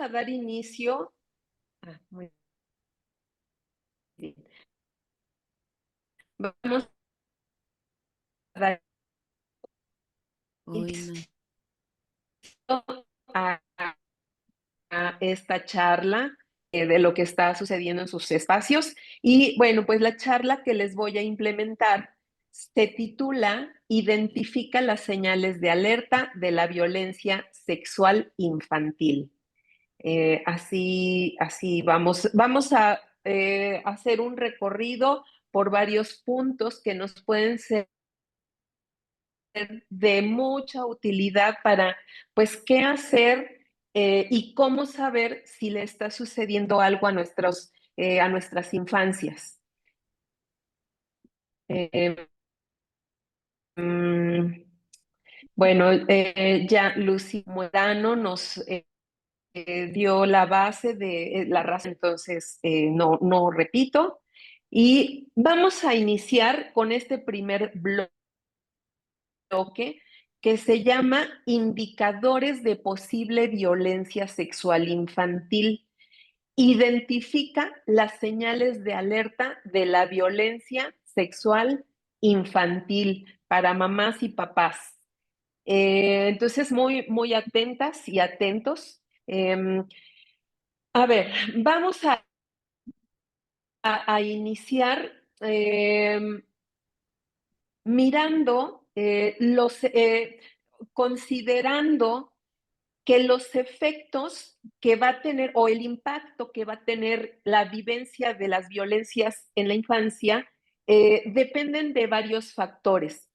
a dar inicio. Muy bien. Vamos a dar Uy, no. inicio a, a esta charla de lo que está sucediendo en sus espacios. Y bueno, pues la charla que les voy a implementar se titula Identifica las señales de alerta de la violencia sexual infantil. Así vamos a hacer un recorrido por varios puntos que nos pueden ser de mucha utilidad para, pues, qué hacer y cómo saber si le está sucediendo algo a nuestras infancias. Eh, mm, bueno, ya Lucy Morano nos dio la base de la raza, entonces no repito. Y vamos a iniciar con este primer bloque que se llama Indicadores de posible violencia sexual infantil. Identifica las señales de alerta de la violencia sexual infantil para mamás y papás. Entonces, muy atentas y atentos. A ver, vamos a iniciar mirando, considerando que los efectos que va a tener o el impacto que va a tener la vivencia de las violencias en la infancia dependen de varios factores.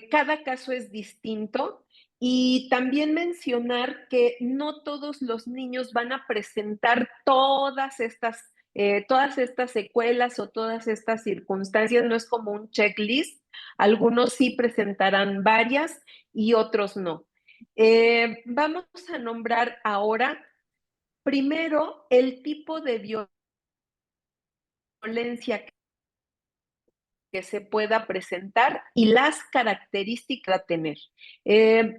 Cada caso es distinto y también mencionar que no todos los niños van a presentar todas estas secuelas o todas estas circunstancias, no es como un checklist, algunos sí presentarán varias y otros no. Vamos a nombrar ahora primero el tipo de violencia que se pueda presentar y las características a tener. Eh,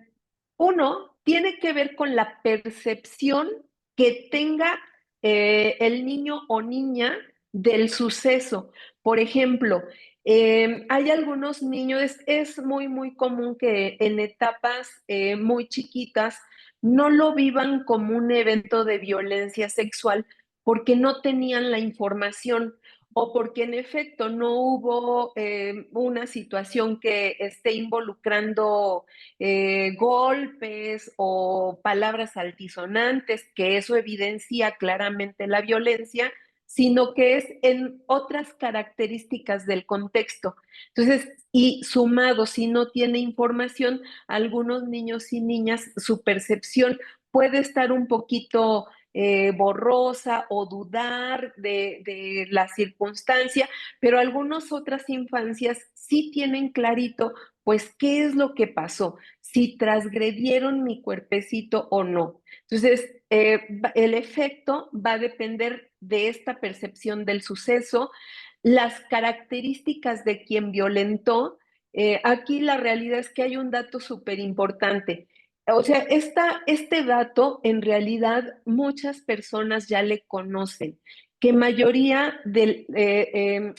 Uno tiene que ver con la percepción que tenga el niño o niña del suceso. Por ejemplo, hay algunos niños, es muy común que en etapas muy chiquitas no lo vivan como un evento de violencia sexual porque no tenían la información o porque en efecto no hubo una situación que esté involucrando golpes o palabras altisonantes, que eso evidencia claramente la violencia, sino que es en otras características del contexto. Entonces, y sumado, si no tiene información, algunos niños y niñas, su percepción puede estar un poquito borrosa o dudar de la circunstancia, pero algunas otras infancias sí tienen clarito, pues, qué es lo que pasó, si transgredieron mi cuerpecito o no. Entonces, el efecto va a depender de esta percepción del suceso, las características de quien violentó. Aquí la realidad es que hay un dato súper importante. O sea, este dato en realidad muchas personas ya le conocen, que mayoría de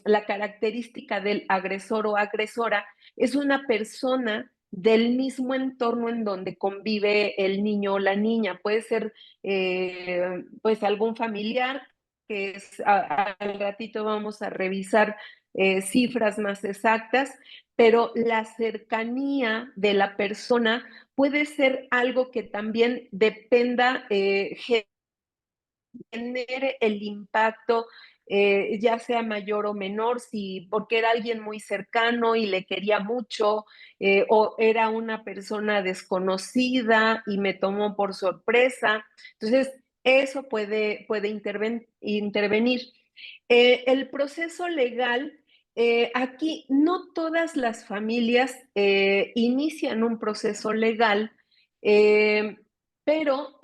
la característica del agresor o agresora es una persona del mismo entorno en donde convive el niño o la niña. Puede ser pues algún familiar, que es, al ratito vamos a revisar cifras más exactas, pero la cercanía de la persona puede ser algo que también dependa, genere el impacto, ya sea mayor o menor, si porque era alguien muy cercano y le quería mucho, o era una persona desconocida y me tomó por sorpresa. Entonces, eso puede intervenir. El proceso legal, aquí no todas las familias inician un proceso legal, eh, pero,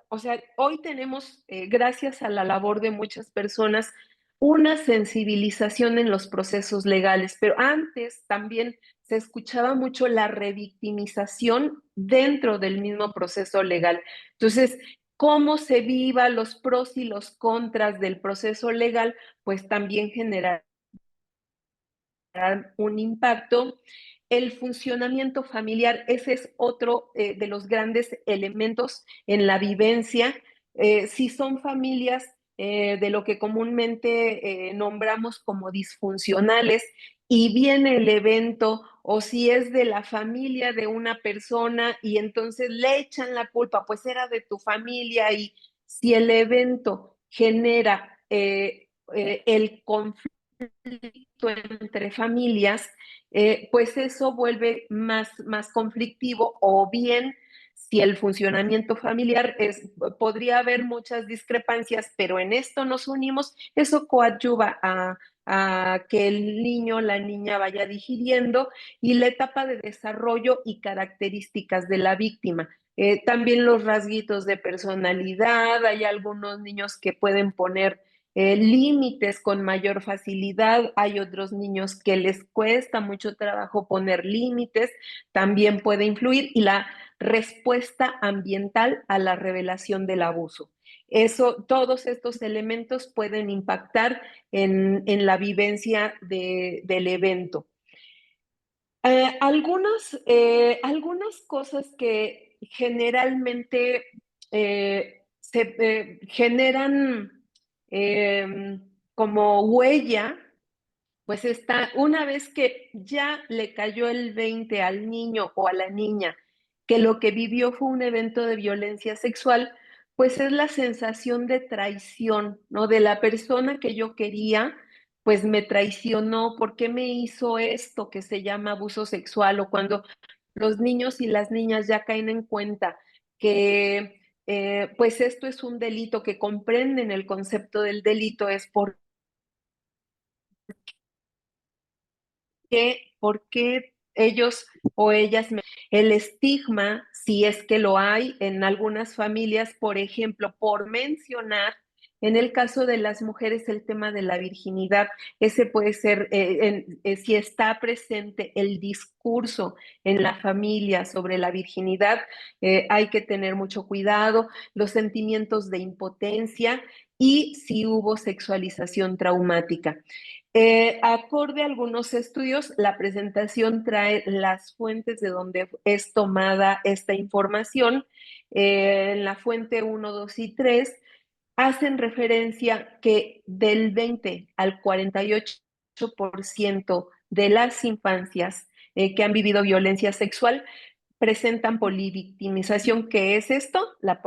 o sea, hoy tenemos, gracias a la labor de muchas personas, una sensibilización en los procesos legales, pero antes también se escuchaba mucho la revictimización dentro del mismo proceso legal. Entonces, cómo se viva los pros y los contras del proceso legal, pues también generará un impacto. El funcionamiento familiar, ese es otro de los grandes elementos en la vivencia. Si son familias de lo que comúnmente nombramos como disfuncionales y viene el evento, o si es de la familia de una persona y entonces le echan la culpa, pues era de tu familia, y si el evento genera el conflicto entre familias, pues eso vuelve más conflictivo, o bien si el funcionamiento familiar podría haber muchas discrepancias, pero en esto nos unimos, eso coadyuva a que el niño o la niña vaya digiriendo y la etapa de desarrollo y características de la víctima. También los rasguitos de personalidad, hay algunos niños que pueden poner límites con mayor facilidad, hay otros niños que les cuesta mucho trabajo poner límites, también puede influir, y la respuesta ambiental a la revelación del abuso. Eso, todos estos elementos pueden impactar en la vivencia del evento. Algunas cosas que generalmente se generan como huella, pues está, una vez que ya le cayó el 20 al niño o a la niña, que lo que vivió fue un evento de violencia sexual, pues es la sensación de traición, ¿no? De la persona que yo quería, pues me traicionó. ¿Por qué me hizo esto que se llama abuso sexual? O cuando los niños y las niñas ya caen en cuenta que pues esto es un delito, que comprenden el concepto del delito, es por qué ellos o ellas, el estigma, si es que lo hay en algunas familias, por ejemplo, por mencionar, en el caso de las mujeres, el tema de la virginidad, ese puede ser, si está presente el discurso en la familia sobre la virginidad, hay que tener mucho cuidado, los sentimientos de impotencia y si hubo sexualización traumática. Acorde a algunos estudios, la presentación trae las fuentes de donde es tomada esta información. En la fuente 1, 2 y 3 hacen referencia que del 20 al 48% de las infancias que han vivido violencia sexual presentan polivictimización. ¿Qué es esto? La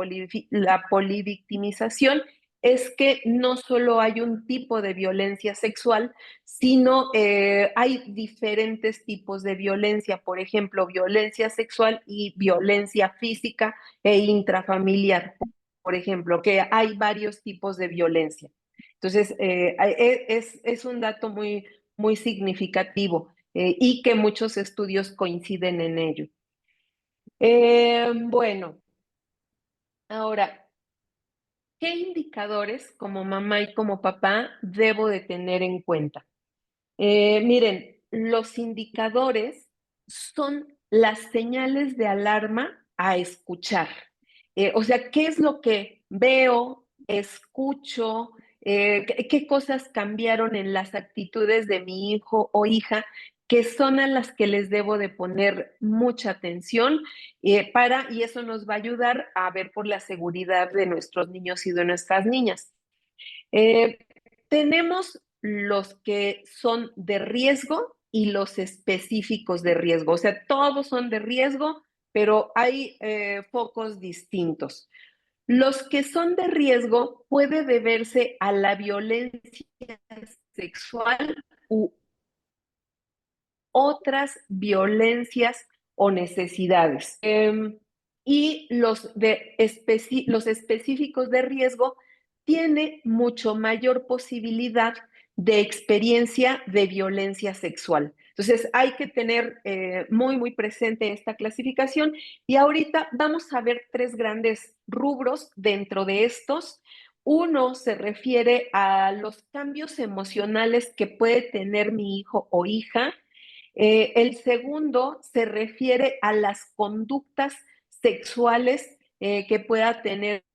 polivictimización es que no solo hay un tipo de violencia sexual, sino hay diferentes tipos de violencia, por ejemplo, violencia sexual y violencia física e intrafamiliar, por ejemplo, que hay varios tipos de violencia. Entonces, es un dato muy significativo y que muchos estudios coinciden en ello. Bueno, ahora, ¿qué indicadores como mamá y como papá debo de tener en cuenta? Miren, los indicadores son las señales de alarma a escuchar. O sea, ¿qué es lo que veo, escucho? ¿Qué cosas cambiaron en las actitudes de mi hijo o hija, que son a las que les debo de poner mucha atención y eso nos va a ayudar a ver por la seguridad de nuestros niños y de nuestras niñas? Eh, Tenemos los que son de riesgo y los específicos de riesgo. O sea, todos son de riesgo, pero hay focos distintos. Los que son de riesgo puede deberse a la violencia sexual u otras violencias o necesidades. Y los específicos de riesgo tiene mucho mayor posibilidad de experiencia de violencia sexual. Entonces hay que tener muy presente esta clasificación, y ahorita vamos a ver tres grandes rubros dentro de estos. Uno se refiere a los cambios emocionales que puede tener mi hijo o hija. El segundo se refiere a las conductas sexuales que pueda tener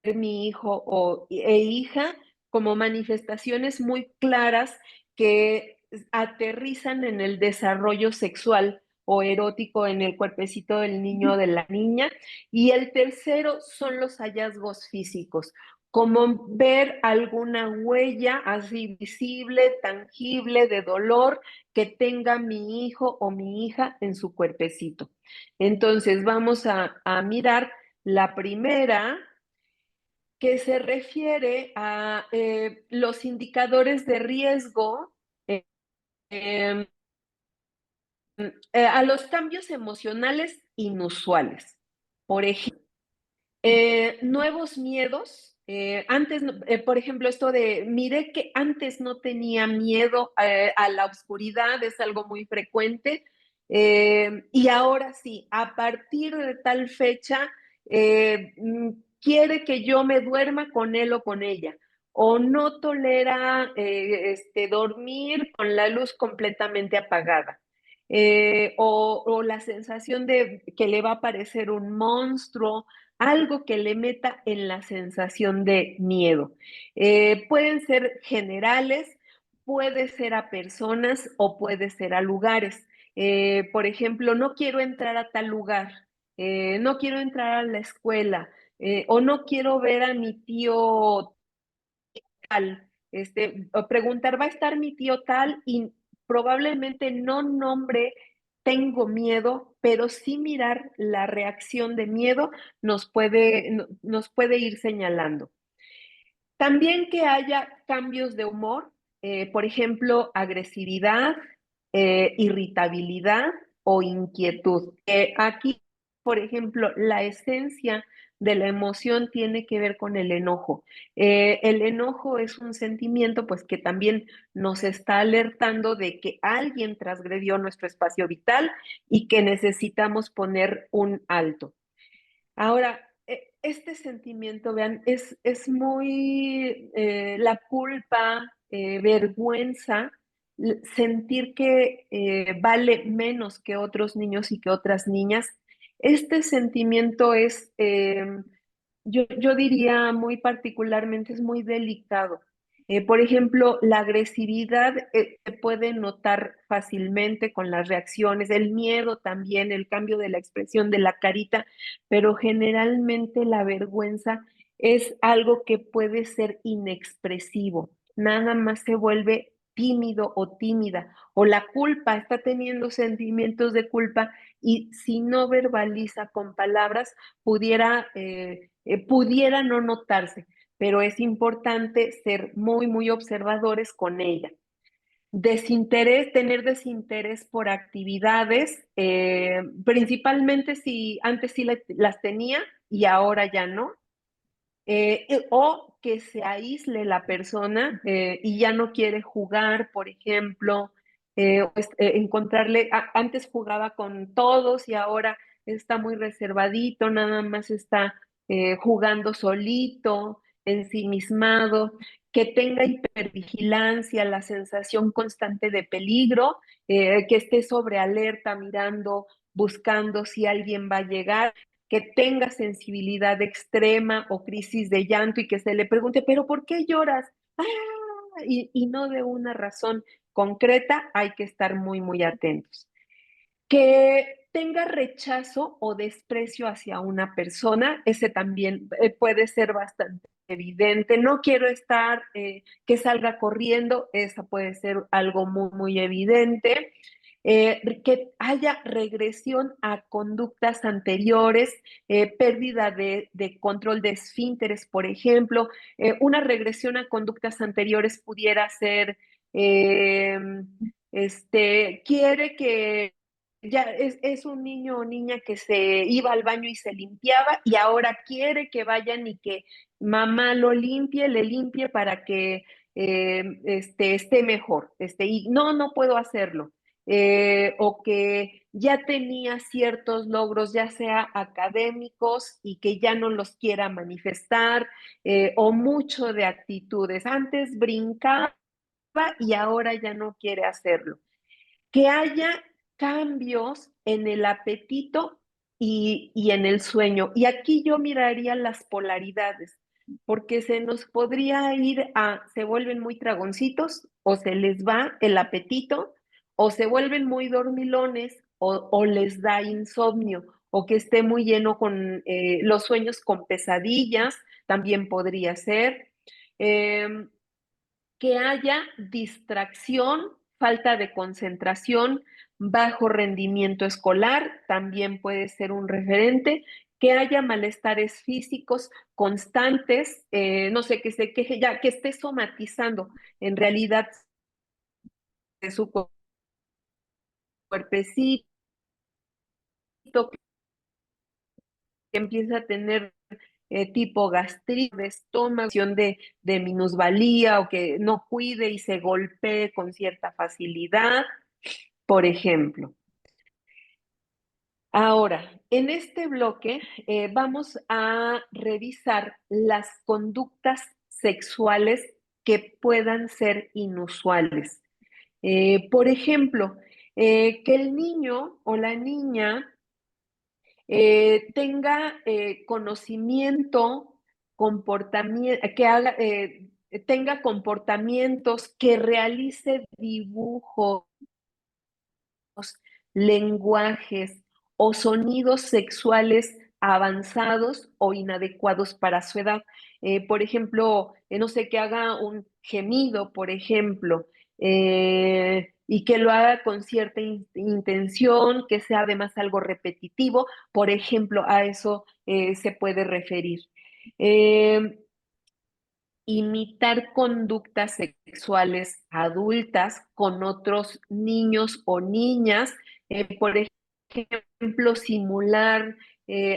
mi hijo e hija como manifestaciones muy claras que aterrizan en el desarrollo sexual o erótico en el cuerpecito del niño o de la niña. Y el tercero son los hallazgos físicos, como ver alguna huella así visible, tangible, de dolor que tenga mi hijo o mi hija en su cuerpecito. Entonces vamos a mirar la primera, que se refiere a los indicadores de riesgo, eh, eh, a los cambios emocionales inusuales. Por ejemplo, nuevos miedos. Antes, por ejemplo, esto de, miré que antes no tenía miedo a la oscuridad, es algo muy frecuente, y ahora sí, a partir de tal fecha, quiere que yo me duerma con él o con ella, o no tolera dormir con la luz completamente apagada. O la sensación de que le va a aparecer un monstruo, algo que le meta en la sensación de miedo. Pueden ser generales, puede ser a personas o puede ser a lugares. Por ejemplo, no quiero entrar a tal lugar, no quiero entrar a la escuela, o no quiero ver a mi tío tal, o preguntar, ¿va a estar mi tío tal? Y probablemente no nombre tengo miedo, pero sí mirar la reacción de miedo nos puede ir señalando. También que haya cambios de humor, por ejemplo, agresividad, irritabilidad o inquietud. Aquí, por ejemplo, la esencia de la emoción tiene que ver con el enojo. El enojo es un sentimiento, pues, que también nos está alertando de que alguien transgredió nuestro espacio vital y que necesitamos poner un alto. Ahora, este sentimiento, vean, es muy la culpa, vergüenza, sentir que vale menos que otros niños y que otras niñas. Este sentimiento es, yo diría muy particularmente, es muy delicado. Por ejemplo, la agresividad se puede notar fácilmente con las reacciones, el miedo también, el cambio de la expresión de la carita, pero generalmente la vergüenza es algo que puede ser inexpresivo, nada más se vuelve tímido o tímida, o la culpa, está teniendo sentimientos de culpa y si no verbaliza con palabras, pudiera no notarse, pero es importante ser muy, muy observadores con ella. Desinterés, tener desinterés por actividades, principalmente si antes sí las tenía y ahora ya no, o que se aísle la persona y ya no quiere jugar, por ejemplo, encontrarle, antes jugaba con todos y ahora está muy reservadito, nada más está jugando solito, ensimismado, que tenga hipervigilancia, la sensación constante de peligro, que esté sobre alerta, mirando, buscando si alguien va a llegar, que tenga sensibilidad extrema o crisis de llanto y que se le pregunte, ¿pero por qué lloras? ¡Ah! Y no de una razón concreta, hay que estar muy, muy atentos. Que tenga rechazo o desprecio hacia una persona, ese también puede ser bastante evidente. No quiero estar, que salga corriendo, esa puede ser algo muy, muy evidente. Que haya regresión a conductas anteriores, pérdida de control de esfínteres, por ejemplo. Una regresión a conductas anteriores pudiera ser, eh, quiere que ya es un niño o niña que se iba al baño y se limpiaba y ahora quiere que vayan y que mamá lo limpie, le limpie para que esté mejor. Y no puedo hacerlo. O que ya tenía ciertos logros, ya sea académicos, y que ya no los quiera manifestar, o mucho de actitudes. Antes brincaba y ahora ya no quiere hacerlo. Que haya cambios en el apetito y en el sueño. Y aquí yo miraría las polaridades. porque se nos podría ir se vuelven muy tragoncitos, o se les va el apetito, o se vuelven muy dormilones, o les da insomnio, o que esté muy lleno con los sueños con pesadillas, también podría ser. Eh, que haya distracción, falta de concentración, bajo rendimiento escolar, también puede ser un referente, que haya malestares físicos constantes, no sé, que se queje ya, que esté somatizando en realidad de su cuerpecito, que empieza a tener tipo gastritis, de estómago, de minusvalía o que no cuide y se golpee con cierta facilidad, por ejemplo. Ahora, en este bloque vamos a revisar las conductas sexuales que puedan ser inusuales. Por ejemplo, que el niño o la niña tenga conocimiento, comportamiento, tenga comportamientos, que realice dibujos, lenguajes o sonidos sexuales avanzados o inadecuados para su edad. Por ejemplo, no sé, que haga un gemido, por ejemplo, y que lo haga con cierta intención, que sea además algo repetitivo, por ejemplo, a eso se puede referir. Eh, Imitar conductas sexuales adultas con otros niños o niñas, por ejemplo, simular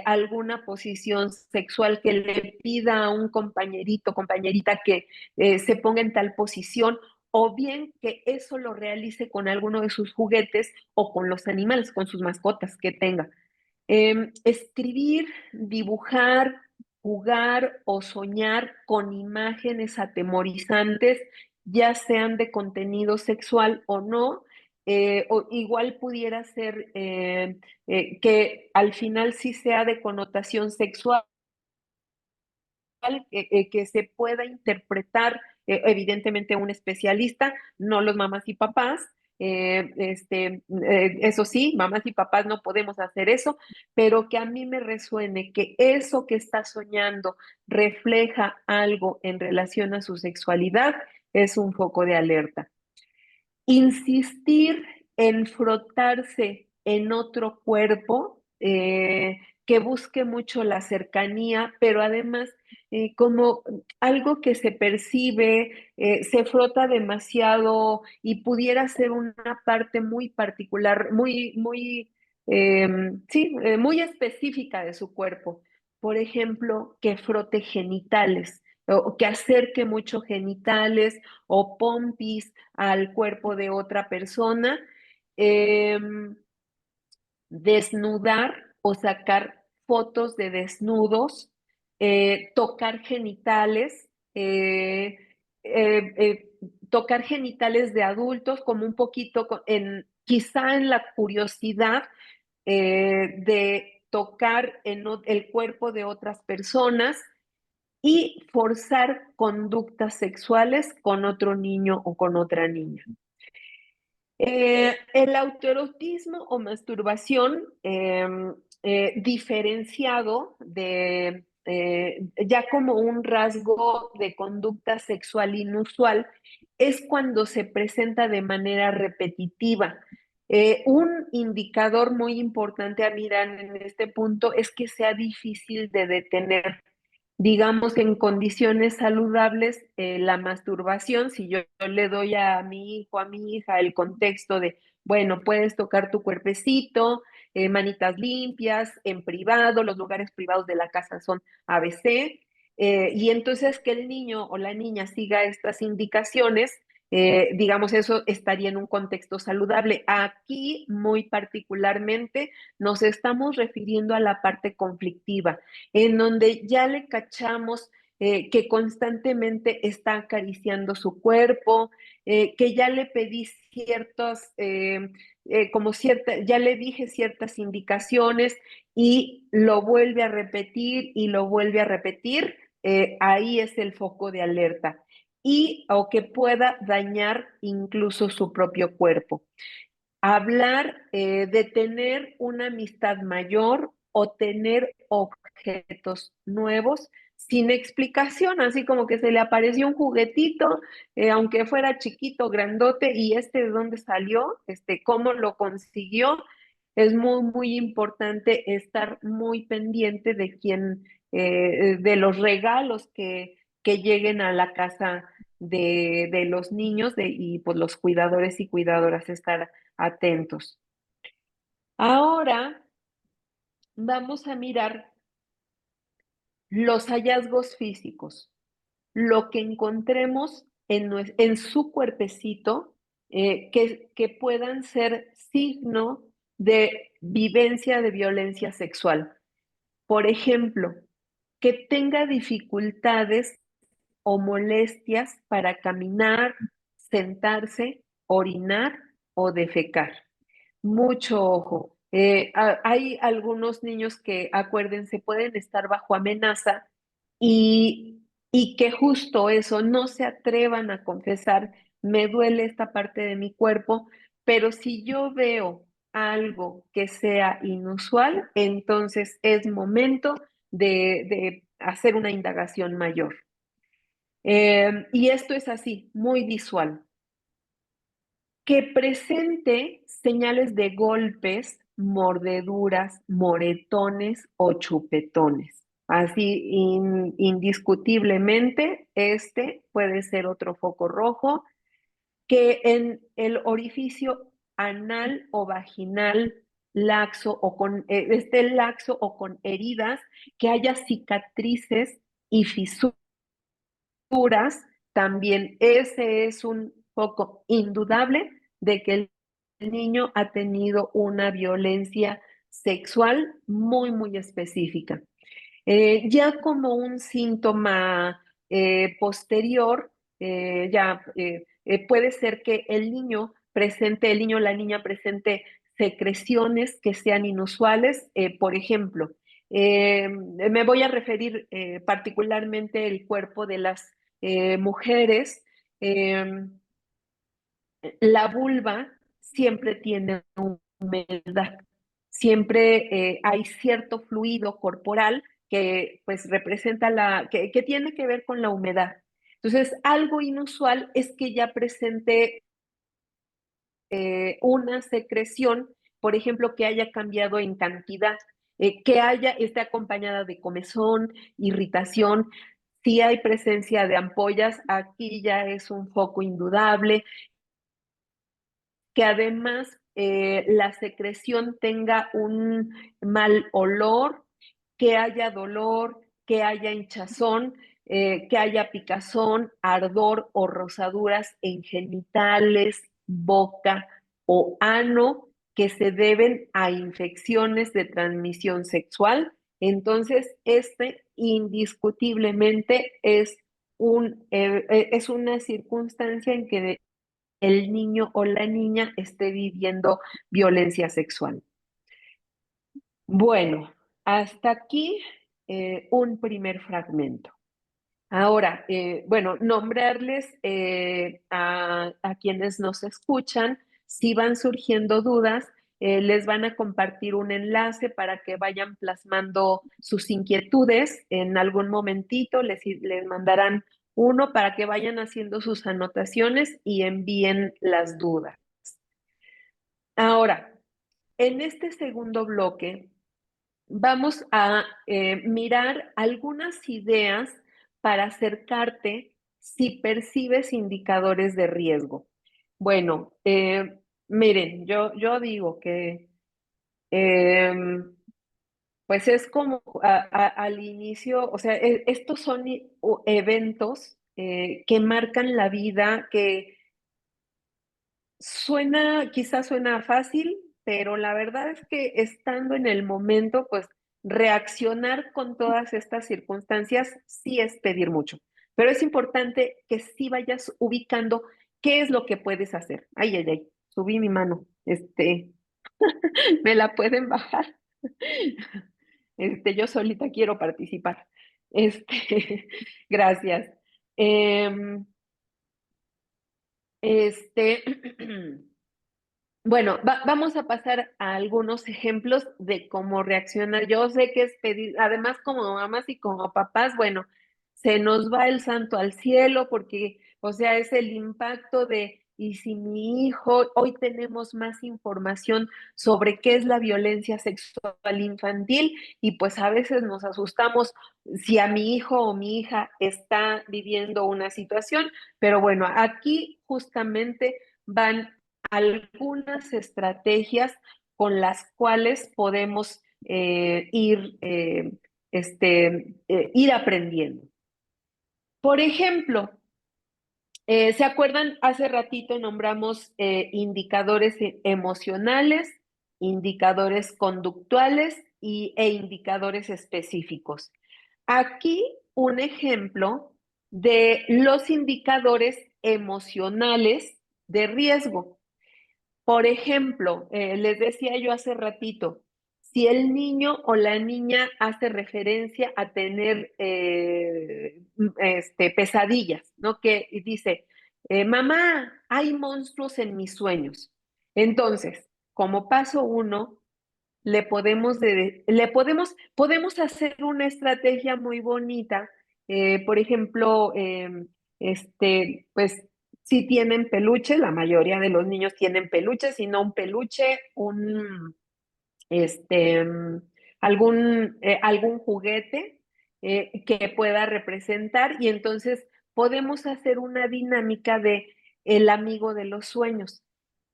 alguna posición sexual, que le pida a un compañerito, compañerita, que se ponga en tal posición, o bien que eso lo realice con alguno de sus juguetes o con los animales, con sus mascotas que tenga. Escribir, dibujar, jugar o soñar con imágenes atemorizantes, ya sean de contenido sexual o no, o igual pudiera ser que al final sí sea de connotación sexual, que se pueda interpretar, evidentemente un especialista, no los mamás y papás. Eso sí, mamás y papás no podemos hacer eso, pero que a mí me resuene que eso que está soñando refleja algo en relación a su sexualidad, es un foco de alerta. Insistir en frotarse en otro cuerpo, que busque mucho la cercanía, pero además como algo que se percibe, se frota demasiado y pudiera ser una parte muy particular, eh, sí, muy específica de su cuerpo. Por ejemplo, que frote genitales, o que acerque mucho genitales o pompis al cuerpo de otra persona, eh, desnudar o sacar fotos de desnudos, tocar genitales, eh, eh, tocar genitales de adultos, como un poquito quizá en la curiosidad de tocar el cuerpo de otras personas, y forzar conductas sexuales con otro niño o con otra niña. El autoerotismo o masturbación, diferenciado ya como un rasgo de conducta sexual inusual, es cuando se presenta de manera repetitiva. Un indicador muy importante a mirar en este punto es que sea difícil de detener. Digamos, en condiciones saludables, la masturbación, si yo le doy a mi hijo, a mi hija, el contexto de, bueno, puedes tocar tu cuerpecito, manitas limpias, en privado, los lugares privados de la casa son ABC, y entonces que el niño o la niña siga estas indicaciones, digamos, eso estaría en un contexto saludable. Aquí, muy particularmente, nos estamos refiriendo a la parte conflictiva, en donde ya le cachamos que constantemente está acariciando su cuerpo, que ya le pedí ya le dije ciertas indicaciones y lo vuelve a repetir y lo vuelve a repetir. ahí es el foco de alerta y o que pueda dañar incluso su propio cuerpo. Hablar de tener una amistad mayor o tener objetos nuevos sin explicación, así como que se le apareció un juguetito, aunque fuera chiquito, grandote, y de dónde salió, cómo lo consiguió. Es muy, muy importante estar muy pendiente de de los regalos que lleguen a la casa de los niños y pues los cuidadores y cuidadoras estar atentos. Ahora vamos a mirar los hallazgos físicos, lo que encontremos en su cuerpecito, que puedan ser signo de vivencia de violencia sexual. Por ejemplo, que tenga dificultades o molestias para caminar, sentarse, orinar o defecar. Mucho ojo. Hay algunos niños que, acuérdense, pueden estar bajo amenaza y que justo eso, no se atrevan a confesar, me duele esta parte de mi cuerpo, pero si yo veo algo que sea inusual, entonces es momento de hacer una indagación mayor. Y esto es así, muy visual. Que presente señales de golpes, mordeduras, moretones o chupetones. Así, indiscutiblemente, este puede ser otro foco rojo, que en el orificio anal o vaginal laxo o esté laxo o con heridas, que haya cicatrices y fisuras, también ese es un foco indudable de que el niño ha tenido una violencia sexual muy, muy específica. Ya como un síntoma posterior, puede ser que el niño o la niña presente secreciones que sean inusuales. Por ejemplo, me voy a referir particularmente al cuerpo de las mujeres. Eh, la vulva siempre tiene humedad, siempre hay cierto fluido corporal que pues representa que tiene que ver con la humedad. Entonces, algo inusual es que ya presente una secreción, por ejemplo, que haya cambiado en cantidad, esté acompañada de comezón, irritación. Si hay presencia de ampollas, aquí ya es un foco indudable, que además la secreción tenga un mal olor, que haya dolor, que haya hinchazón, que haya picazón, ardor o rosaduras en genitales, boca o ano que se deben a infecciones de transmisión sexual. Entonces, indiscutiblemente es una circunstancia en que el niño o la niña esté viviendo violencia sexual. Bueno, hasta aquí un primer fragmento. Ahora, bueno, nombrarles a quienes nos escuchan, si van surgiendo dudas, les van a compartir un enlace para que vayan plasmando sus inquietudes. En algún momentito les mandarán uno para que vayan haciendo sus anotaciones y envíen las dudas. Ahora, en este segundo bloque vamos a mirar algunas ideas para acercarte si percibes indicadores de riesgo. Bueno, miren, yo digo que pues es como al inicio, o sea, estos son eventos que marcan la vida, que quizás suena fácil, pero la verdad es que estando en el momento, pues reaccionar con todas estas circunstancias sí es pedir mucho. Pero es importante que sí vayas ubicando qué es lo que puedes hacer. Ay, ay, ay, subí mi mano. Me la pueden bajar. Yo solita quiero participar. Gracias. Em, este, bueno, vamos a pasar a algunos ejemplos de cómo reaccionar. Yo sé que es pedir, además como mamás y como papás, bueno, se nos va el santo al cielo porque, o sea, es el impacto de, y si mi hijo, hoy tenemos más información sobre qué es la violencia sexual infantil y pues a veces nos asustamos si a mi hijo o mi hija está viviendo una situación, pero bueno, aquí justamente van algunas estrategias con las cuales podemos ir aprendiendo. Por ejemplo, ¿se acuerdan? Hace ratito nombramos indicadores emocionales, indicadores conductuales e indicadores específicos. Aquí un ejemplo de los indicadores emocionales de riesgo. Por ejemplo, les decía yo hace ratito, si el niño o la niña hace referencia a tener pesadillas, ¿no? Que dice, mamá, hay monstruos en mis sueños. Entonces, como paso uno, podemos hacer una estrategia muy bonita. Por ejemplo, pues si tienen peluche, la mayoría de los niños tienen peluche, si no un peluche, este, mm, algún juguete que pueda representar y entonces podemos hacer una dinámica de el amigo de los sueños.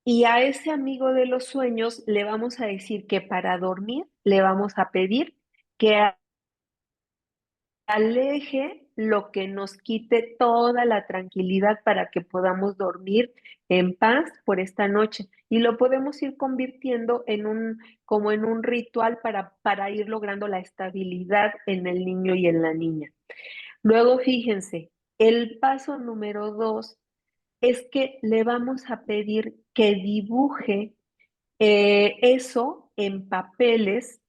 Y a ese amigo de los sueños le vamos a decir que para dormir le vamos a pedir que aleje lo que nos quite toda la tranquilidad para que podamos dormir en paz por esta noche. Y lo podemos ir convirtiendo como en un ritual para ir logrando la estabilidad en el niño y en la niña. Luego, fíjense, el paso número 2 es que le vamos a pedir que dibuje eso en papeles,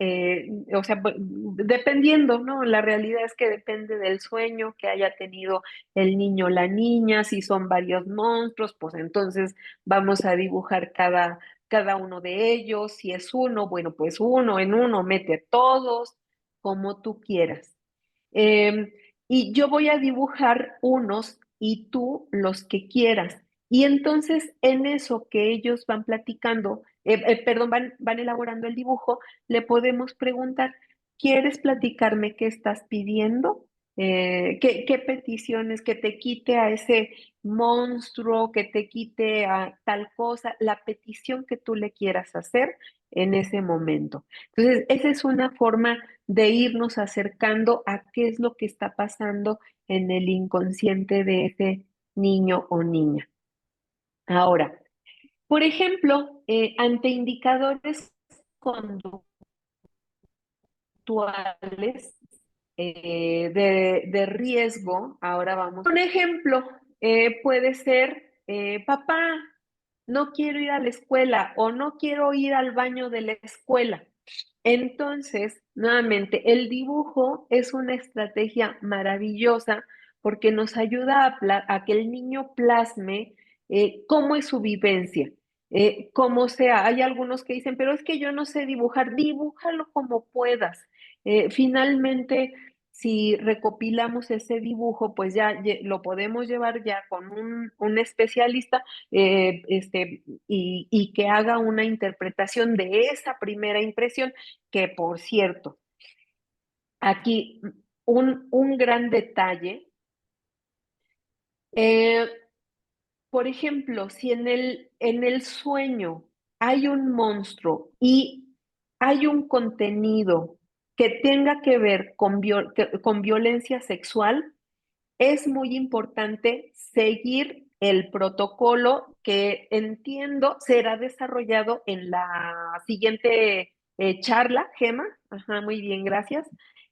o sea, dependiendo, ¿no? La realidad es que depende del sueño que haya tenido el niño o la niña, si son varios monstruos, pues entonces vamos a dibujar cada uno de ellos, si es uno, bueno, pues uno en uno, mete todos, como tú quieras. Eh, y yo voy a dibujar unos y tú los que quieras. Y entonces en eso que ellos van platicando, perdón, van elaborando el dibujo, le podemos preguntar, ¿quieres platicarme qué estás pidiendo? ¿Qué peticiones? Que te quite a ese monstruo, que te quite a tal cosa, la petición que tú le quieras hacer en ese momento. Entonces, esa es una forma de irnos acercando a qué es lo que está pasando en el inconsciente de ese niño o niña. Ahora, por ejemplo, ante indicadores conductuales de riesgo, ahora vamos. Un ejemplo puede ser, papá, no quiero ir a la escuela o no quiero ir al baño de la escuela. Entonces, nuevamente, el dibujo es una estrategia maravillosa porque nos ayuda a que el niño plasme cómo es su vivencia, cómo sea. Hay algunos que dicen, pero es que yo no sé dibujar, dibújalo como puedas. Finalmente, si recopilamos ese dibujo, pues ya lo podemos llevar ya con un especialista y que haga una interpretación de esa primera impresión, que por cierto, aquí un gran detalle, eh, por ejemplo, si en el sueño hay un monstruo y hay un contenido que tenga que ver con violencia sexual, es muy importante seguir el protocolo que entiendo será desarrollado en la siguiente charla, Gema. Ajá, muy bien, gracias.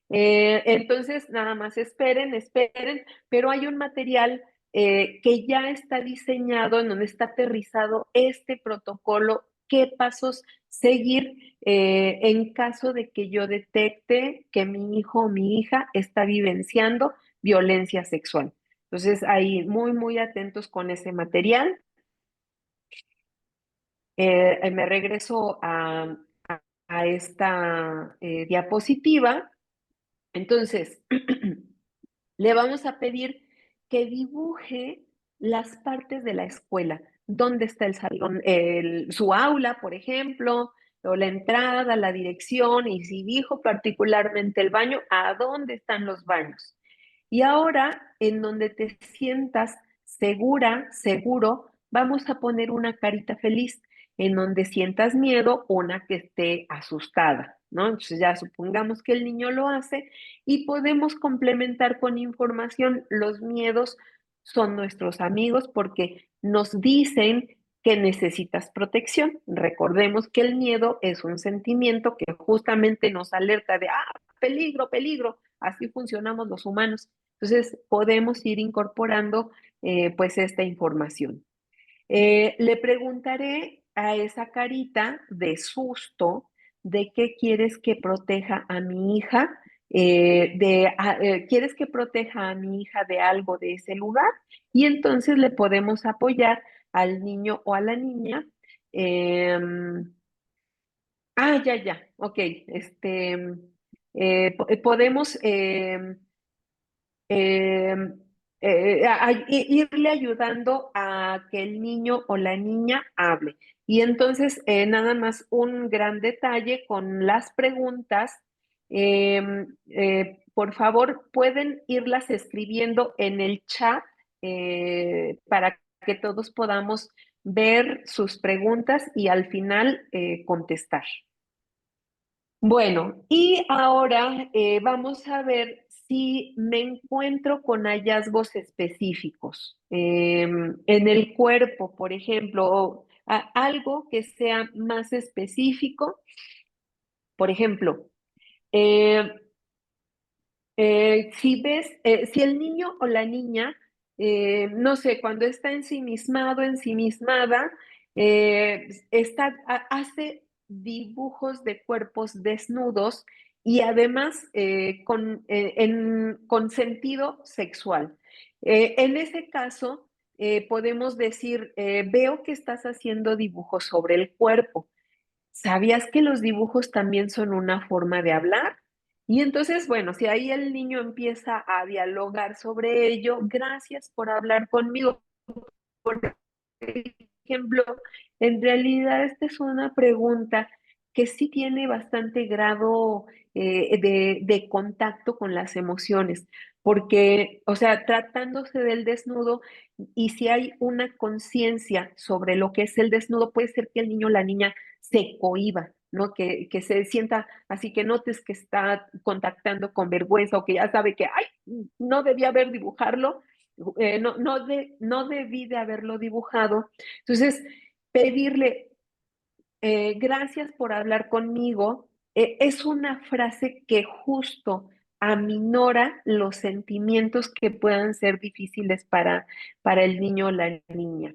Entonces, nada más esperen, pero hay un material que ya está diseñado, en donde está aterrizado este protocolo, qué pasos seguir en caso de que yo detecte que mi hijo o mi hija está vivenciando violencia sexual. Entonces, ahí muy, muy atentos con ese material. Me regreso a esta diapositiva. Entonces, le vamos a pedir que dibuje las partes de la escuela. ¿Dónde está el salón? Su aula, por ejemplo, o la entrada, la dirección, y si dijo particularmente el baño, ¿a dónde están los baños? Y ahora, en donde te sientas segura, seguro, vamos a poner una carita feliz. En donde sientas miedo, una que esté asustada, ¿no? Entonces ya supongamos que el niño lo hace y podemos complementar con información. Los miedos son nuestros amigos porque nos dicen que necesitas protección. Recordemos que el miedo es un sentimiento que justamente nos alerta de, peligro, peligro. Así funcionamos los humanos. Entonces, podemos ir incorporando pues esta información. Le preguntaré a esa carita de susto de qué quieres que proteja a mi hija, quieres que proteja a mi hija de algo de ese lugar, y entonces le podemos apoyar al niño o a la niña. em, ok, podemos eh, irle ayudando a que el niño o la niña hable. Y entonces, nada más un gran detalle con las preguntas. Por favor, pueden irlas escribiendo en el chat para que todos podamos ver sus preguntas y al final contestar. Bueno, y ahora vamos a ver si me encuentro con hallazgos específicos en el cuerpo, por ejemplo, o algo que sea más específico. Por ejemplo, eh, si ves, si el niño o la niña, no sé, cuando está ensimismado, ensimismada, hace dibujos de cuerpos desnudos y además con sentido sexual. En ese caso, podemos decir, veo que estás haciendo dibujos sobre el cuerpo. ¿Sabías que los dibujos también son una forma de hablar? Y entonces, bueno, si ahí el niño empieza a dialogar sobre ello, gracias por hablar conmigo. Por ejemplo, en realidad esta es una pregunta que sí tiene bastante grado de contacto con las emociones, porque, o sea, tratándose del desnudo, y si hay una conciencia sobre lo que es el desnudo, puede ser que el niño o la niña se cohíba, ¿no? Que se sienta así, que notes que está contactando con vergüenza o que ya sabe que, ay, no debía haber dibujarlo, no debí de haberlo dibujado. Entonces, pedirle gracias por hablar conmigo es una frase que justo aminora los sentimientos que puedan ser difíciles para el niño o la niña.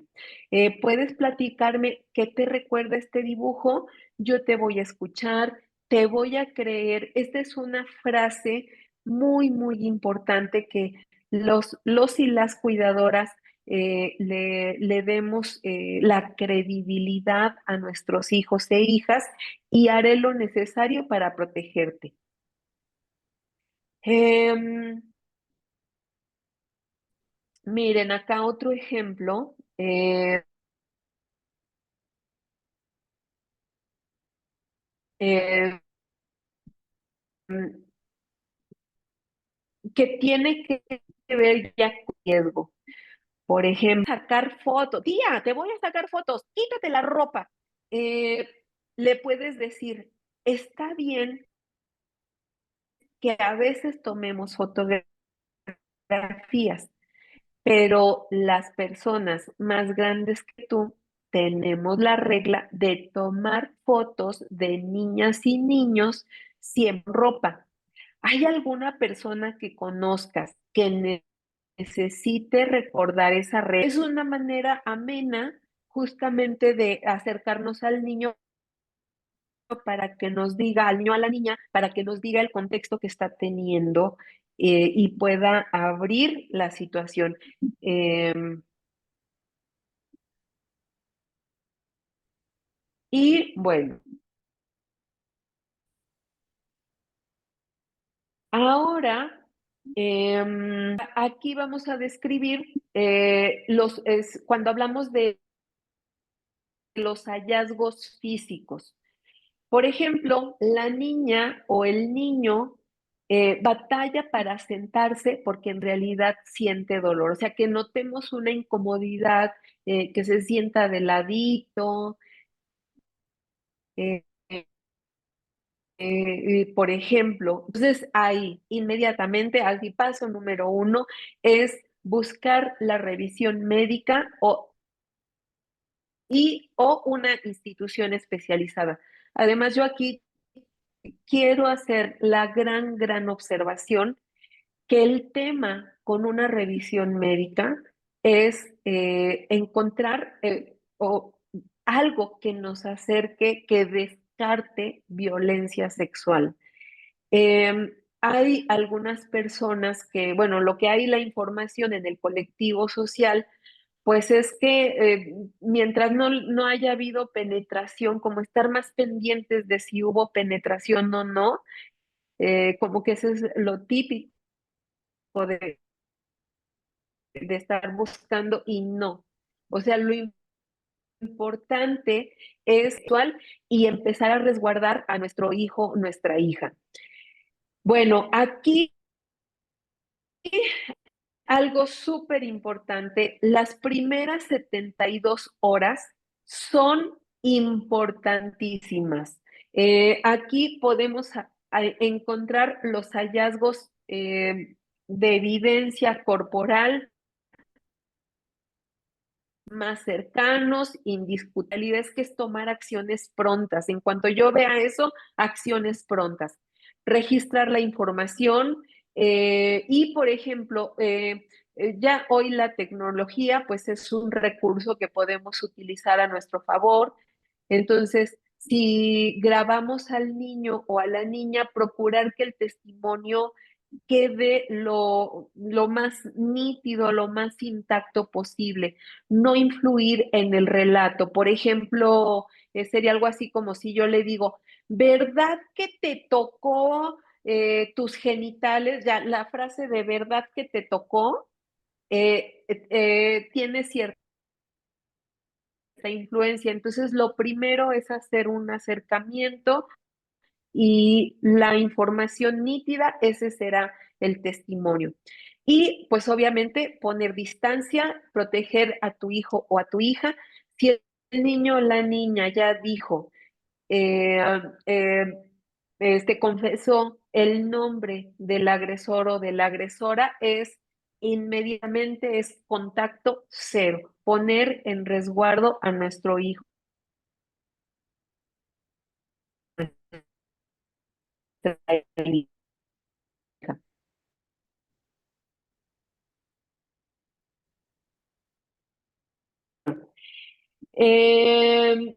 ¿Puedes platicarme qué te recuerda este dibujo? Yo te voy a escuchar, te voy a creer. Esta es una frase muy, muy importante que los y las cuidadoras le demos la credibilidad a nuestros hijos e hijas, y haré lo necesario para protegerte. Em, Miren, acá otro ejemplo. Eh, que tiene que ver ya con riesgo. Por ejemplo, sacar fotos. Tía, te voy a sacar fotos, quítate la ropa. Eh, Le puedes decir, está bien que a veces tomemos fotografías, pero las personas más grandes que tú tenemos la regla de tomar fotos de niñas y niños sin ropa. ¿Hay alguna persona que conozcas que necesite recordar esa regla? Es una manera amena justamente de acercarnos al niño para que nos diga, al niño, a la niña, para que nos diga el contexto que está teniendo y pueda abrir la situación. Y bueno, ahora aquí vamos a describir cuando hablamos de los hallazgos físicos. Por ejemplo, la niña o el niño batalla para sentarse porque en realidad siente dolor. O sea, que notemos una incomodidad, que se sienta de ladito. eh, por ejemplo, entonces ahí inmediatamente, aquí paso número uno es buscar la revisión médica o una institución especializada. Además, yo aquí quiero hacer la gran observación que el tema con una revisión médica es encontrar algo que nos acerque, que descarte violencia sexual. Hay algunas personas que, bueno, lo que hay la información en el colectivo social, pues es que mientras no haya habido penetración, como estar más pendientes de si hubo penetración o no, como que eso es lo típico de, de estar buscando y no. O sea, lo importante es actual y empezar a resguardar a nuestro hijo, nuestra hija. Bueno, aquí algo súper importante, las primeras 72 horas son importantísimas. Aquí podemos encontrar los hallazgos de evidencia corporal más cercanos, indiscutibles, que es tomar acciones prontas. En cuanto yo vea eso, acciones prontas. Registrar la información y, por ejemplo, ya hoy la tecnología pues es un recurso que podemos utilizar a nuestro favor. Entonces, si grabamos al niño o a la niña, procurar que el testimonio quede lo más nítido, lo más intacto posible, no influir en el relato. Por ejemplo, sería algo así como si yo le digo, ¿verdad que te tocó tus genitales? Ya, la frase de verdad que te tocó tiene cierta influencia. Entonces, lo primero es hacer un acercamiento y la información nítida, ese será el testimonio. Y pues obviamente poner distancia, proteger a tu hijo o a tu hija. Si el niño o la niña ya dijo, eh, eh, confesó el nombre del agresor o de la agresora, es inmediatamente es contacto cero, poner en resguardo a nuestro hijo. Eh,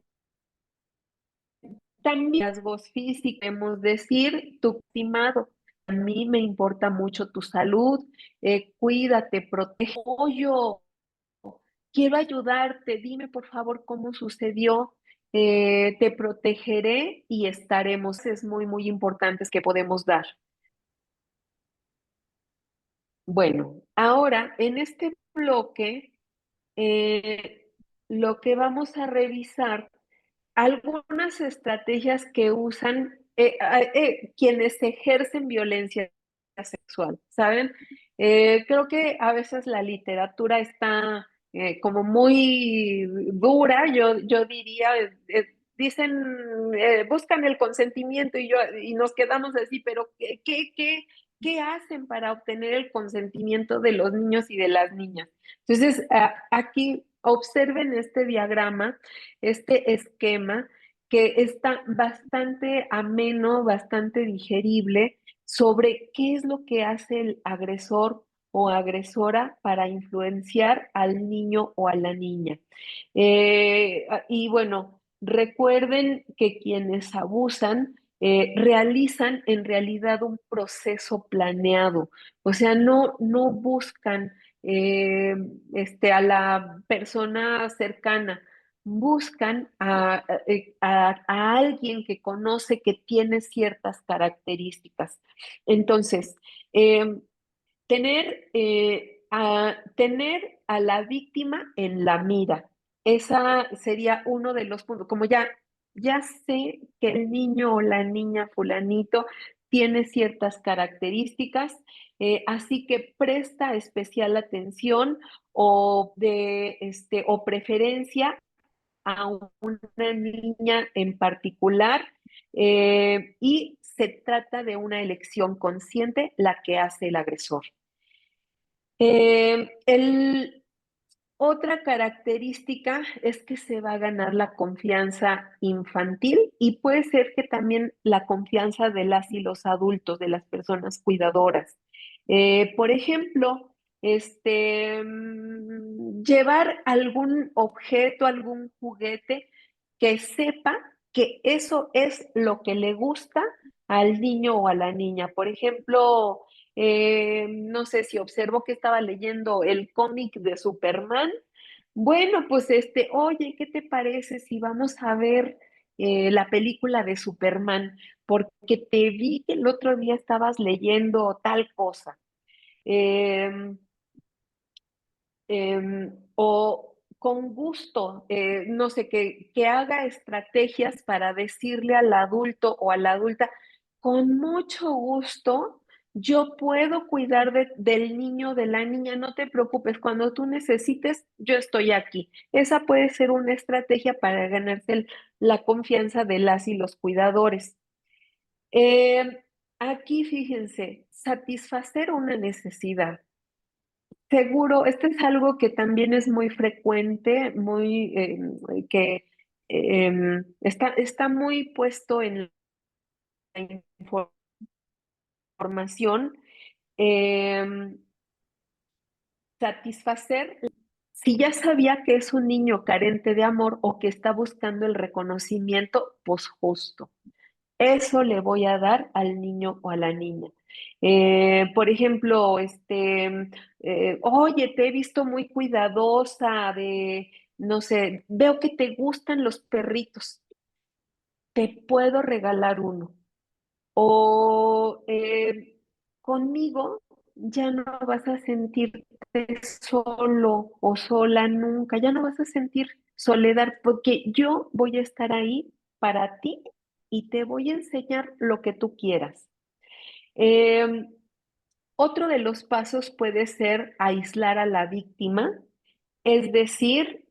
También rasgos físicos, podemos decir, tu estimado, a mí me importa mucho tu salud, cuídate, protege, yo quiero ayudarte, dime por favor cómo sucedió, te protegeré y estaremos, es muy importantes que podemos dar. Bueno, ahora en este bloque, eh, lo que vamos a revisar algunas estrategias que usan quienes ejercen violencia sexual, ¿saben? Creo que a veces la literatura está como muy dura, yo diría, dicen, buscan el consentimiento y nos quedamos así, pero ¿qué hacen para obtener el consentimiento de los niños y de las niñas? Entonces, aquí observen este diagrama, este esquema que está bastante ameno, bastante digerible sobre qué es lo que hace el agresor o agresora para influenciar al niño o a la niña. Y bueno, Recuerden que quienes abusan realizan en realidad un proceso planeado, o sea, no buscan a la persona cercana, buscan a alguien que conoce que tiene ciertas características. Entonces, eh, tener a la víctima en la mira. Esa sería uno de los puntos. Como ya sé que el niño o la niña fulanito tiene ciertas características, así que presta especial atención o preferencia a una niña en particular, y se trata de una elección consciente la que hace el agresor. Otra característica es que se va a ganar la confianza infantil y puede ser que también la confianza de las y los adultos, de las personas cuidadoras. Por ejemplo, llevar algún objeto, algún juguete que sepa que eso es lo que le gusta al niño o a la niña. Por ejemplo, no sé si observó que estaba leyendo el cómic de Superman. Bueno, pues oye, ¿qué te parece si vamos a ver la película de Superman? Porque te vi que el otro día estabas leyendo tal cosa. Em, o con gusto, no sé, que haga estrategias para decirle al adulto o a la adulta, con mucho gusto, yo puedo cuidar del niño o de la niña, no te preocupes, cuando tú necesites, yo estoy aquí. Esa puede ser una estrategia para ganarse la confianza de las y los cuidadores. Eh, Aquí, fíjense, satisfacer una necesidad. Seguro, esto es algo que también es muy frecuente, que está muy puesto en la información. em, Satisfacer, si ya sabía que es un niño carente de amor o que está buscando el reconocimiento, pues justo. Eso le voy a dar al niño o a la niña. Por ejemplo, oye, te he visto muy cuidadosa no sé, veo que te gustan los perritos, te puedo regalar uno. O conmigo ya no vas a sentirte solo o sola nunca, ya no vas a sentir soledad porque yo voy a estar ahí para ti y te voy a enseñar lo que tú quieras. Eh, Otro de los pasos puede ser aislar a la víctima, es decir,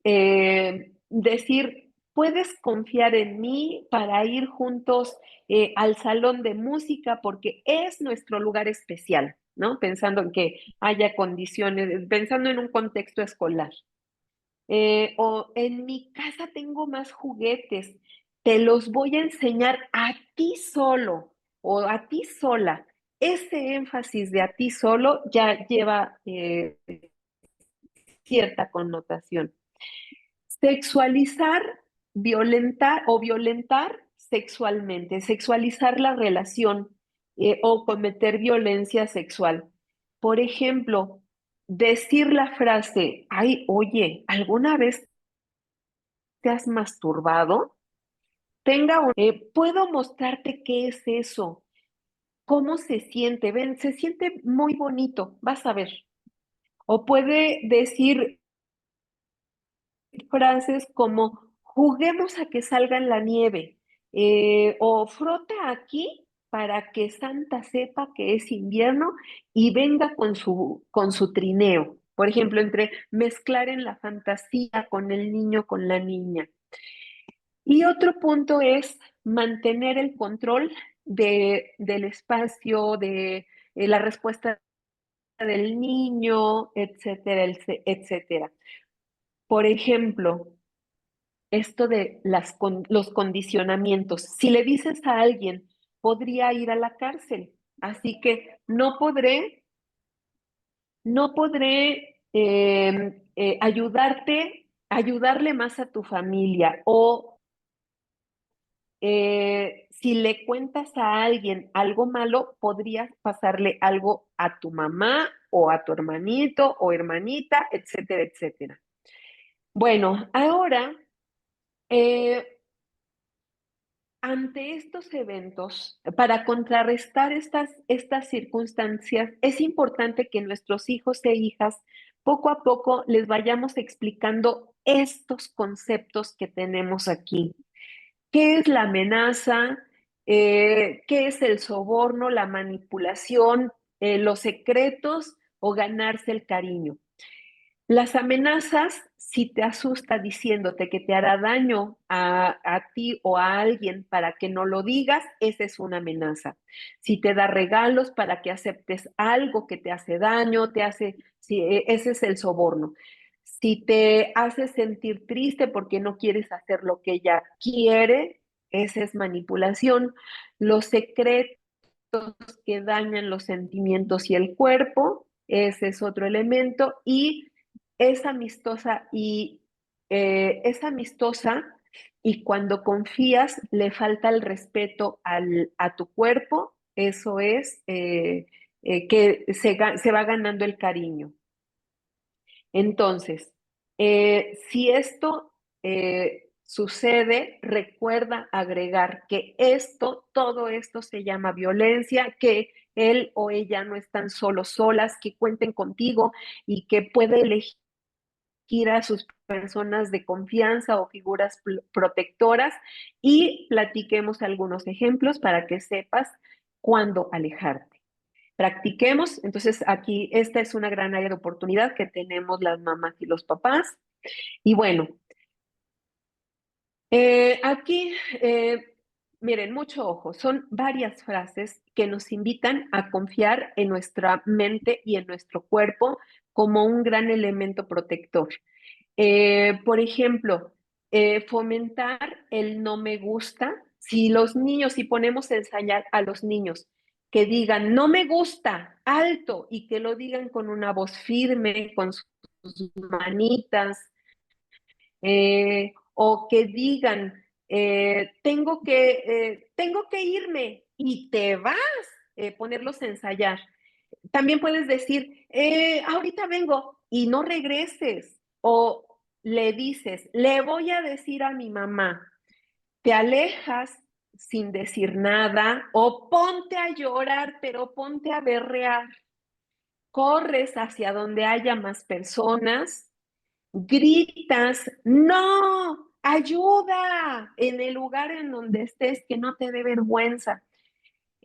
puedes confiar en mí para ir juntos al salón de música porque es nuestro lugar especial, ¿no? Pensando en que haya condiciones, pensando en un contexto escolar. O en mi casa tengo más juguetes, te los voy a enseñar a ti solo o a ti sola. Ese énfasis de a ti solo ya lleva cierta connotación. Sexualizar, violentar o violentar sexualmente, sexualizar la relación o cometer violencia sexual. Por ejemplo, decir la frase, ay, oye, ¿alguna vez te has masturbado? Puedo mostrarte qué es eso, cómo se siente, ven, se siente muy bonito, vas a ver. O puede decir frases como juguemos a que salga en la nieve, o frota aquí para que Santa sepa que es invierno y venga con su trineo. Por ejemplo, entre mezclar en la fantasía con el niño, con la niña. Y otro punto es mantener el control del espacio, de la respuesta del niño, etcétera, etcétera. Por ejemplo, esto de los condicionamientos. Si le dices a alguien, podría ir a la cárcel, así que no podré ayudarle más a tu familia o si le cuentas a alguien algo malo, podrías pasarle algo a tu mamá o a tu hermanito o hermanita, etcétera, etcétera. Bueno, ahora, eh, ante estos eventos, para contrarrestar estas circunstancias, es importante que nuestros hijos e hijas poco a poco les vayamos explicando estos conceptos que tenemos aquí. ¿Qué es la amenaza? ¿Qué es el soborno, la manipulación, los secretos o ganarse el cariño? Las amenazas, si te asusta diciéndote que te hará daño a ti o a alguien para que no lo digas, esa es una amenaza. Si te da regalos para que aceptes algo que te hace daño, sí, ese es el soborno. Si te hace sentir triste porque no quieres hacer lo que ella quiere, esa es manipulación. Los secretos que dañan los sentimientos y el cuerpo, ese es otro elemento. Y es amistosa y cuando confías le falta el respeto a tu cuerpo, eso es que se va ganando el cariño. Entonces, si esto sucede, recuerda agregar que todo esto se llama violencia, que él o ella no están solas, que cuenten contigo y que puede elegir a sus personas de confianza o figuras protectoras y platiquemos algunos ejemplos para que sepas cuándo alejarte. Practiquemos, entonces aquí esta es una gran área de oportunidad que tenemos las mamás y los papás. Y bueno, aquí, miren, mucho ojo, son varias frases que nos invitan a confiar en nuestra mente y en nuestro cuerpo como un gran elemento protector. Por ejemplo, fomentar el no me gusta. Si ponemos a ensayar a los niños que digan no me gusta, alto, y que lo digan con una voz firme, con sus manitas, o que digan tengo que irme y te vas, ponerlos a ensayar. También puedes decir, ahorita vengo y no regreses. O le dices, le voy a decir a mi mamá, te alejas sin decir nada o ponte a llorar, pero ponte a berrear. Corres hacia donde haya más personas, gritas, no, ayuda en el lugar en donde estés, que no te dé vergüenza.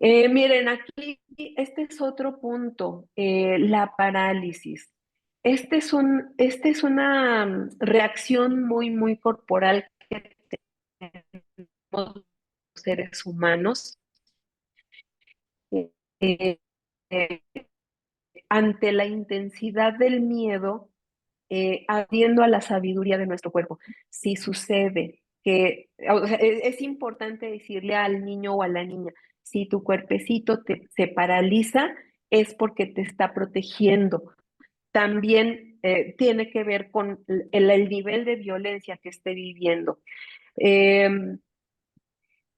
Miren, aquí este es otro punto, la parálisis. Este es una reacción muy, muy corporal que tenemos los seres humanos eh, eh, ante la intensidad del miedo, abriendo a la sabiduría de nuestro cuerpo. Si sucede que, o sea, es importante decirle al niño o a la niña, si tu cuerpecito se paraliza, es porque te está protegiendo. También tiene que ver con el nivel de violencia que esté viviendo. Eh,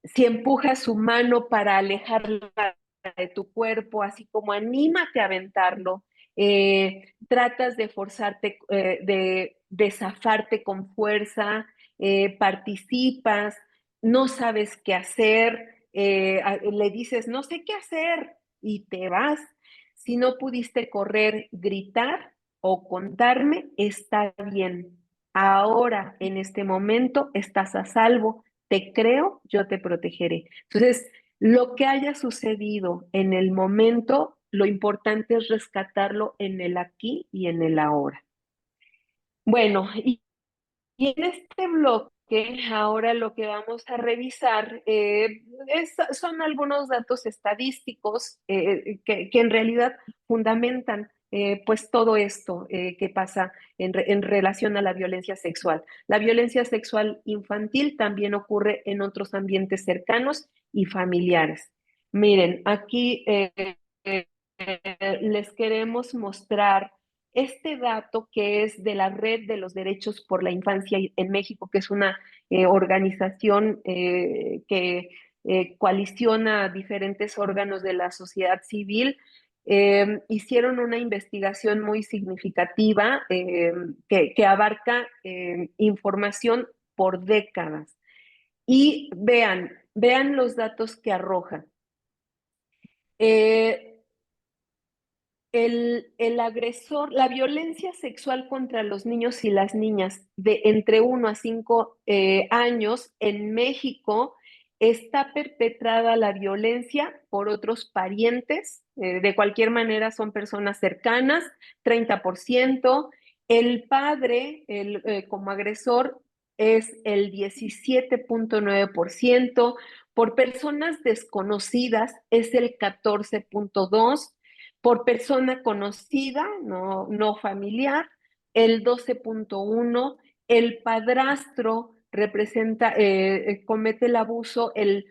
si empujas su mano para alejarla de tu cuerpo, así como anímate a aventarlo, tratas de forzarte, de zafarte con fuerza, participas, no sabes qué hacer, le dices, no sé qué hacer y te vas. Si no pudiste correr, gritar o contarme, está bien. Ahora, en este momento, estás a salvo, te creo, yo te protegeré. Entonces, lo que haya sucedido en el momento, lo importante es rescatarlo en el aquí y en el ahora. Bueno, y en este bloque, ahora lo que vamos a revisar son algunos datos estadísticos que en realidad fundamentan pues todo esto que pasa en relación a la violencia sexual. La violencia sexual infantil también ocurre en otros ambientes cercanos y familiares. Miren, aquí les queremos mostrar este dato que es de la Red de los Derechos por la Infancia en México, que es una organización que coaliciona a diferentes órganos de la sociedad civil, hicieron una investigación muy significativa que abarca información por décadas. Y vean los datos que arroja. El agresor, la violencia sexual contra los niños y las niñas de entre 1 a 5 años en México está perpetrada la violencia por otros parientes, de cualquier manera son personas cercanas, 30%. El padre como agresor es el 17.9%, por personas desconocidas es el 14.2%, por persona conocida, no familiar, el 12.1%, el padrastro comete el abuso el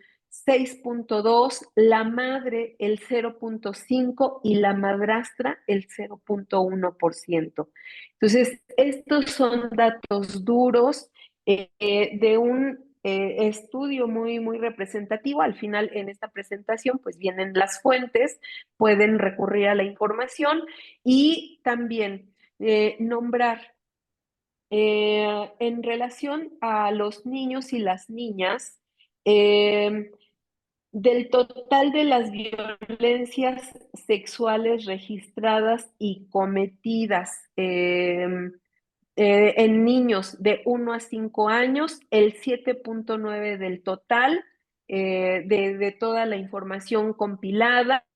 6.2%, la madre el 0.5% y la madrastra el 0.1%. Entonces, estos son datos duros de un estudio muy representativo. Al final, en esta presentación, pues vienen las fuentes, pueden recurrir a la información y también nombrar en relación a los niños y las niñas, del total de las violencias sexuales registradas y cometidas en niños de 1 a 5 años, el 7.9% del total de toda la información compilada,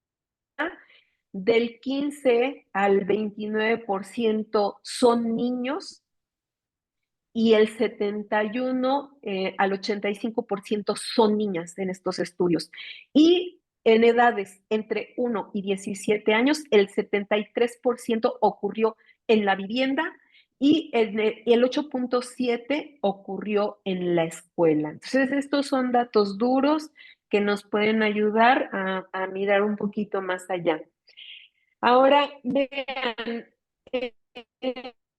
del 15 al 29% son niños y el 71 al 85% son niñas en estos estudios. Y en edades entre 1 y 17 años, el 73% ocurrió en la vivienda y el 8.7% ocurrió en la escuela. Entonces, estos son datos duros que nos pueden ayudar a mirar un poquito más allá. Ahora, vean, eh,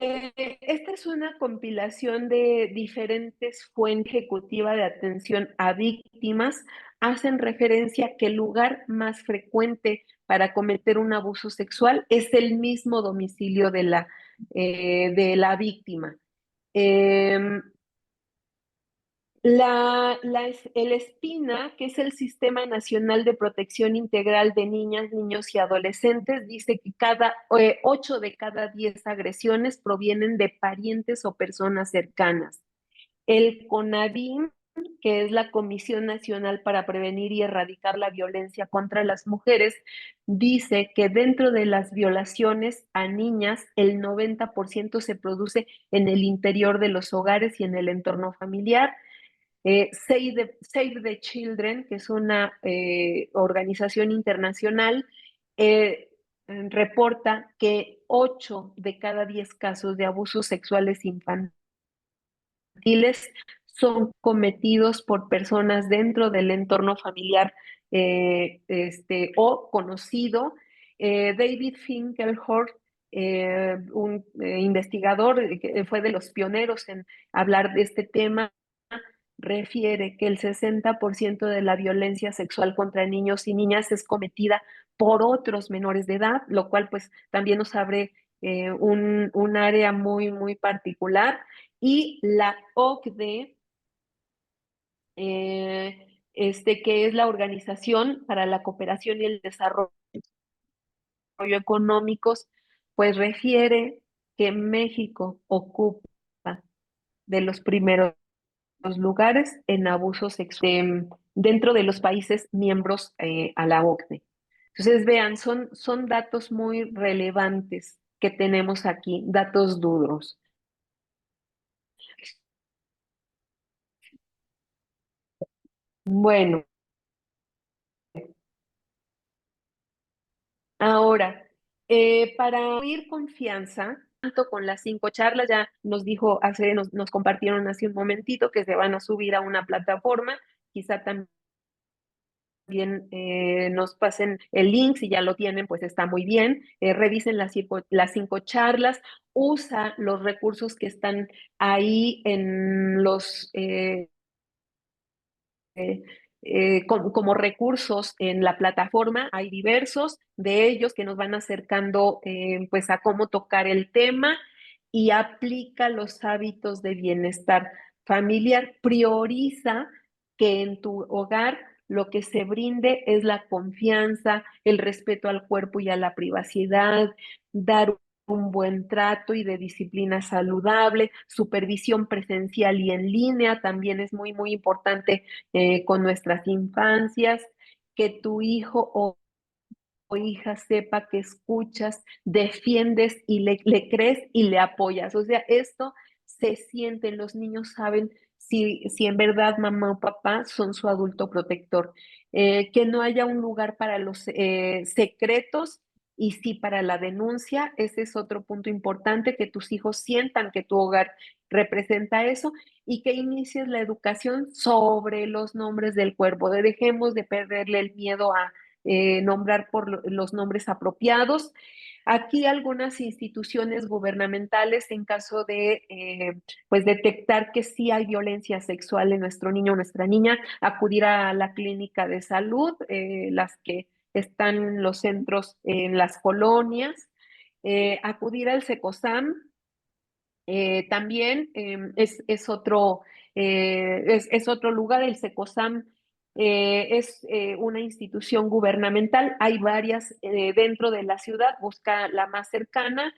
esta es una compilación de diferentes fuentes ejecutivas de atención a víctimas. Hacen referencia a que el lugar más frecuente para cometer un abuso sexual es el mismo domicilio de la víctima. Eh, el SPINA, que es el Sistema Nacional de Protección Integral de Niñas, Niños y Adolescentes, dice que 8 de cada 10 agresiones provienen de parientes o personas cercanas. El CONAVIM, que es la Comisión Nacional para Prevenir y Erradicar la Violencia contra las Mujeres, dice que dentro de las violaciones a niñas, el 90% se produce en el interior de los hogares y en el entorno familiar. Save the Children, que es una organización internacional, reporta que 8 de cada 10 casos de abusos sexuales infantiles son cometidos por personas dentro del entorno familiar o conocido. David Finkelhorn, un investigador que fue de los pioneros en hablar de este tema, refiere que el 60% de la violencia sexual contra niños y niñas es cometida por otros menores de edad, lo cual pues también nos abre un área muy particular. Y la OCDE, que es la Organización para la Cooperación y el Desarrollo Económicos, pues refiere que México ocupa de los primeros lugares en abuso sexual dentro de los países miembros a la OCDE. Entonces, vean, son datos muy relevantes que tenemos aquí, datos duros. Bueno, ahora, para oír confianza, tanto con las 5 charlas, ya nos compartieron hace un momentito que se van a subir a una plataforma, quizá también también nos pasen el link, si ya lo tienen, pues está muy bien. Revisen las 5 charlas, usa los recursos que están ahí en los como recursos en la plataforma. Hay diversos de ellos que nos van acercando pues a cómo tocar el tema y aplica los hábitos de bienestar familiar. Prioriza que en tu hogar lo que se brinde es la confianza, el respeto al cuerpo y a la privacidad, dar un buen trato y de disciplina saludable, supervisión presencial y en línea también es muy, muy importante con nuestras infancias, que tu hijo o hija sepa que escuchas, defiendes y le crees y le apoyas. O sea, esto se siente, los niños saben si en verdad mamá o papá son su adulto protector. Que no haya un lugar para los secretos y sí para la denuncia. Ese es otro punto importante, que tus hijos sientan que tu hogar representa eso y que inicies la educación sobre los nombres del cuerpo. Dejemos de perderle el miedo a nombrar por los nombres apropiados. Aquí algunas instituciones gubernamentales, en caso de pues detectar que sí hay violencia sexual en nuestro niño o nuestra niña, acudir a la clínica de salud, las que están en los centros, en las colonias, acudir al SECOSAM. También es otro lugar. El SECOSAM es una institución gubernamental, hay varias dentro de la ciudad, busca la más cercana.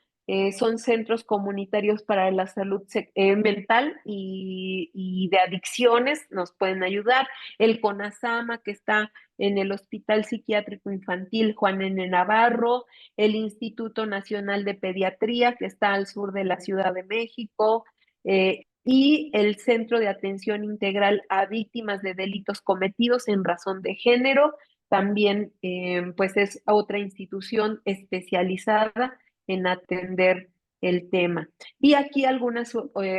Son centros comunitarios para la salud mental y de adicciones, nos pueden ayudar. El CONASAMA, que está en el Hospital Psiquiátrico Infantil Juan N. Navarro, el Instituto Nacional de Pediatría, que está al sur de la Ciudad de México, y el Centro de Atención Integral a Víctimas de Delitos Cometidos en Razón de Género. También pues es otra institución especializada en atender el tema. Y aquí algunas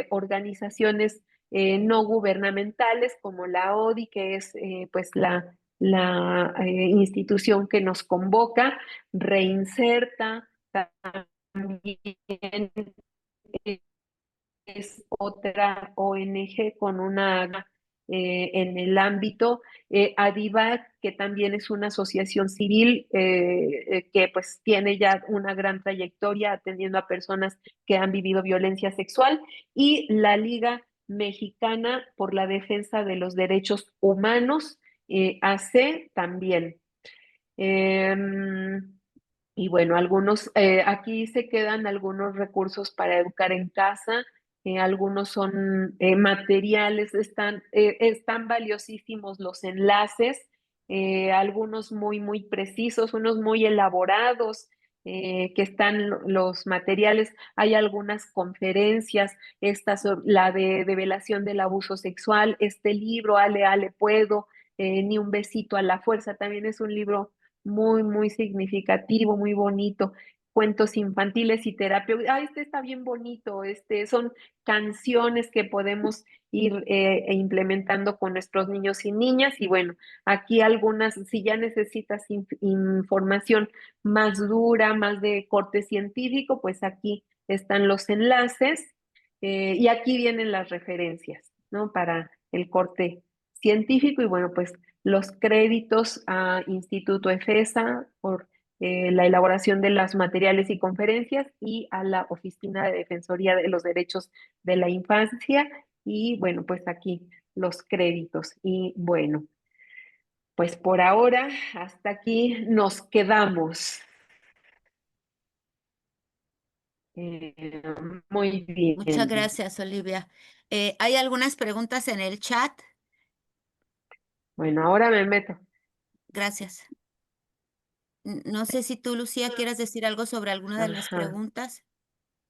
organizaciones no gubernamentales como la ODI, que es pues la institución que nos convoca. Reinserta también es otra ONG con una en el ámbito. Adivac, que también es una asociación civil que pues tiene ya una gran trayectoria atendiendo a personas que han vivido violencia sexual, y la Liga Mexicana por la Defensa de los Derechos Humanos, AC también. Eh, y bueno, aquí se quedan algunos recursos para educar en casa, algunos son materiales, están valiosísimos los enlaces, algunos muy, muy precisos, unos muy elaborados, que están los materiales. Hay algunas conferencias, la de develación del abuso sexual, este libro, Ale, Ale, puedo, Ni un besito a la fuerza, también es un libro muy, muy significativo, muy bonito. Cuentos infantiles y terapia. Ah, este está bien bonito. Son canciones que podemos ir implementando con nuestros niños y niñas. Y bueno, aquí algunas, si ya necesitas información más dura, más de corte científico, pues aquí están los enlaces y aquí vienen las referencias, ¿no? Para el corte científico. Y bueno, pues los créditos a Instituto EFESA por la elaboración de los materiales y conferencias, y a la Oficina de Defensoría de los Derechos de la Infancia. Y bueno, pues aquí los créditos. Y bueno, pues por ahora hasta aquí nos quedamos. Eh, Muy Muchas bien. gracias, Olivia. Hay algunas preguntas en el chat. Bueno, ahora me meto. Gracias. No sé si tú, Lucía, quieras decir algo sobre alguna de las Ajá. preguntas.